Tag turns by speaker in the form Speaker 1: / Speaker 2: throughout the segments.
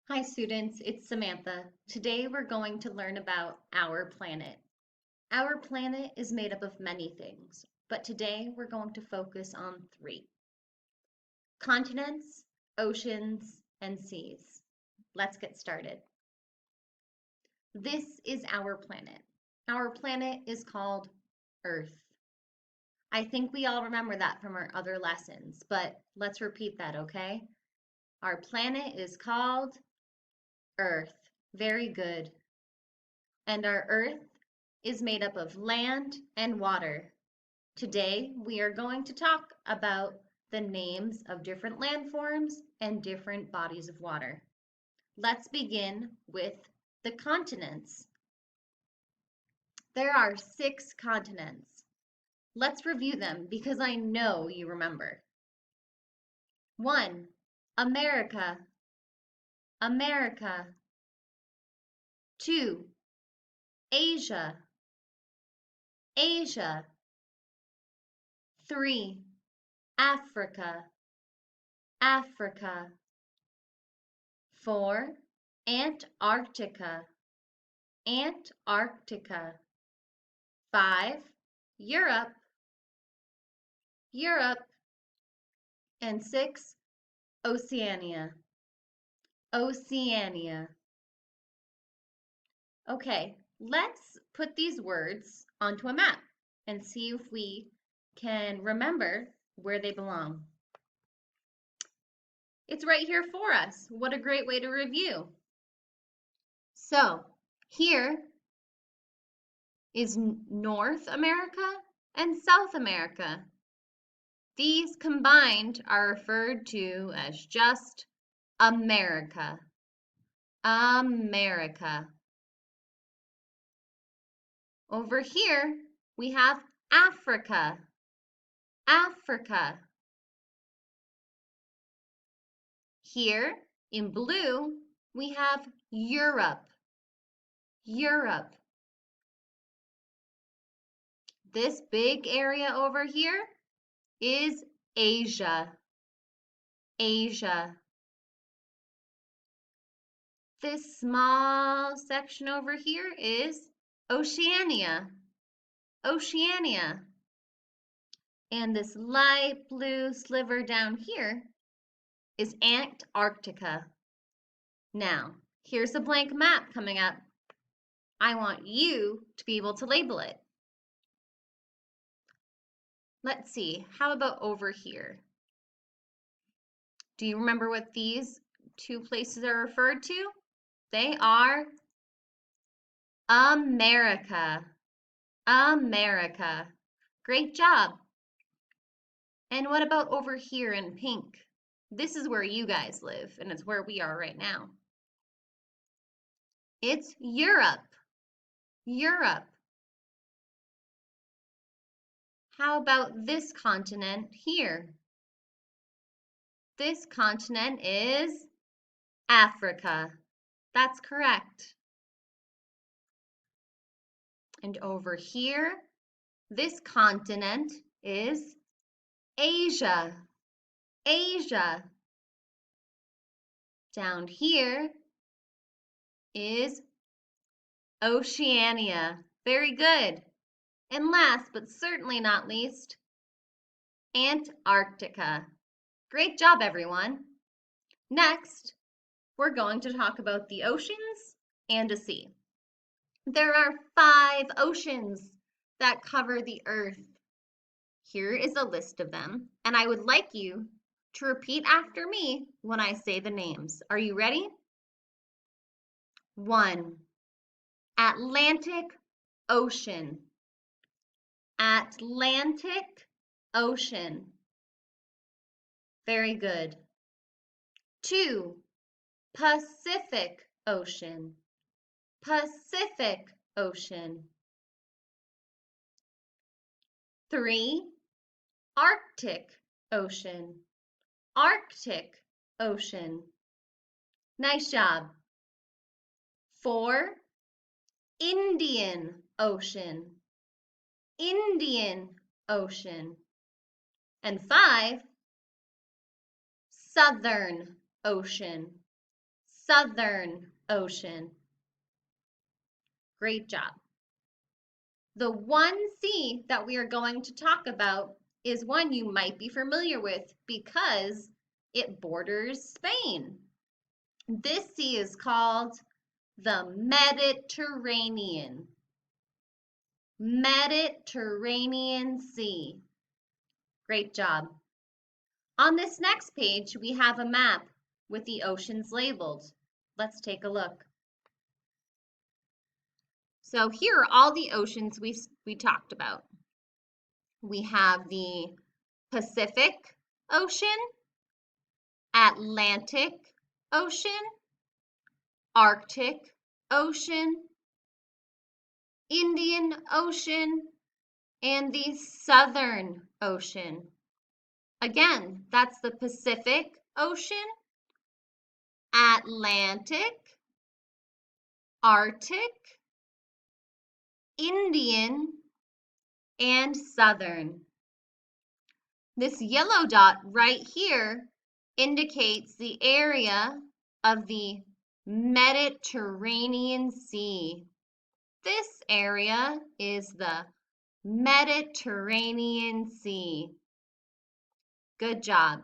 Speaker 1: Hi students, it's Samantha. Today we're going to learn about our planet. Our planet is made up of many things, but today we're going to focus on three: continents, oceans, and seas. Let's get started. This is our planet. Our planet is called Earth. I think we all remember that from our other lessons, but let's repeat that, okay? Our planet is called Earth. Very good. And our Earth is made up of land and water. Today, we are going to talk about the names of different landforms and different bodies of water. Let's begin with the continents. There are 6 continents. Let's review them because I know you remember. 1. America, America. 2. Asia, Asia. 3. Africa, Africa. 4. Antarctica, Antarctica. 5. Europe, Europe. And 6. Oceania, Oceania. Okay, let's put these words onto a map and see if we can remember where they belong. It's right here for us. What a great way to review. So, here is North America and South America. These combined are referred to as just America. America. Over here, we have Africa. Africa. Here in blue, we have Europe. Europe. This big area over here is Asia. Asia. This small section over here is Oceania. Oceania. And this light blue sliver down here is Antarctica. Now, here's a blank map coming up. I want you to be able to label it. Let's see, how about over here? Do you remember what these 2 places are referred to? They are America. America. Great job. And what about over here in pink? This is where you guys live, and it's where we are right now. It's Europe. Europe. How about this continent here? This continent is Africa. That's correct. And over here, this continent is Asia. Asia. Down here is Oceania. Very good. And last but certainly not least, Antarctica. Great job, everyone. Next, we're going to talk about the oceans and a sea. There are 5 oceans that cover the earth. Here is a list of them, and I would like you to repeat after me when I say the names. Are you ready? 1. Atlantic Ocean. Atlantic Ocean. Very good. 2. Pacific Ocean. Pacific Ocean. 3. Arctic Ocean. Arctic Ocean. Nice job. 4. Indian Ocean. Indian Ocean. And 5. Southern Ocean. Southern Ocean. Great job. The one sea that we are going to talk about is one you might be familiar with because it borders Spain. This sea is called the Mediterranean. Mediterranean Sea. Great job. On this next page, we have a map with the oceans labeled. Let's take a look. So here are all the oceans we talked about. We have the Pacific Ocean, Atlantic Ocean, Arctic Ocean, Indian Ocean, and the Southern Ocean. Again, that's the Pacific Ocean, Atlantic, Arctic, Indian, and Southern. This yellow dot right here indicates the area of the Mediterranean Sea. This area is the Mediterranean Sea. Good job.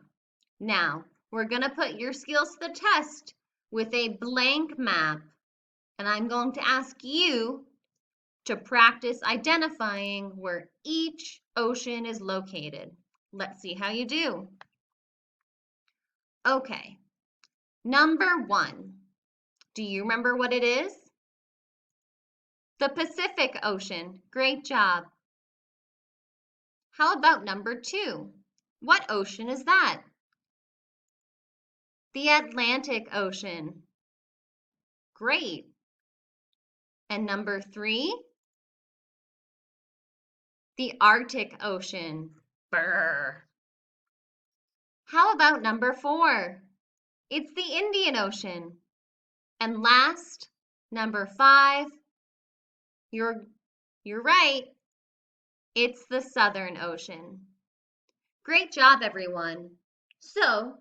Speaker 1: Now, we're going to put your skills to the test with a blank map, and I'm going to ask you to practice identifying where each ocean is located. Let's see how you do. Okay, number 1. Do you remember what it is? The Pacific Ocean. Great job. How about number 2? What ocean is that? The Atlantic Ocean. Great. And number 3? The Arctic Ocean. Brr. How about number 4? It's the Indian Ocean. And last, number 5, you're right. It's the Southern Ocean. Great job, everyone. So,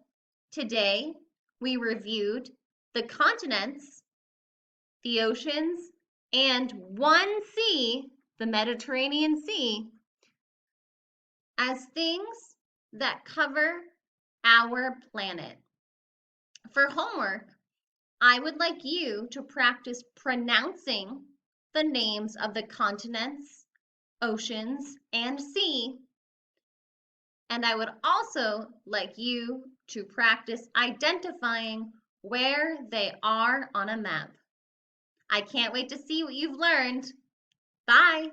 Speaker 1: today we reviewed the continents, the oceans, and one sea, the Mediterranean Sea, as things that cover our planet. For homework, I would like you to practice pronouncing the names of the continents, oceans, and sea. And I would also like you to practice identifying where they are on a map. I can't wait to see what you've learned. Bye.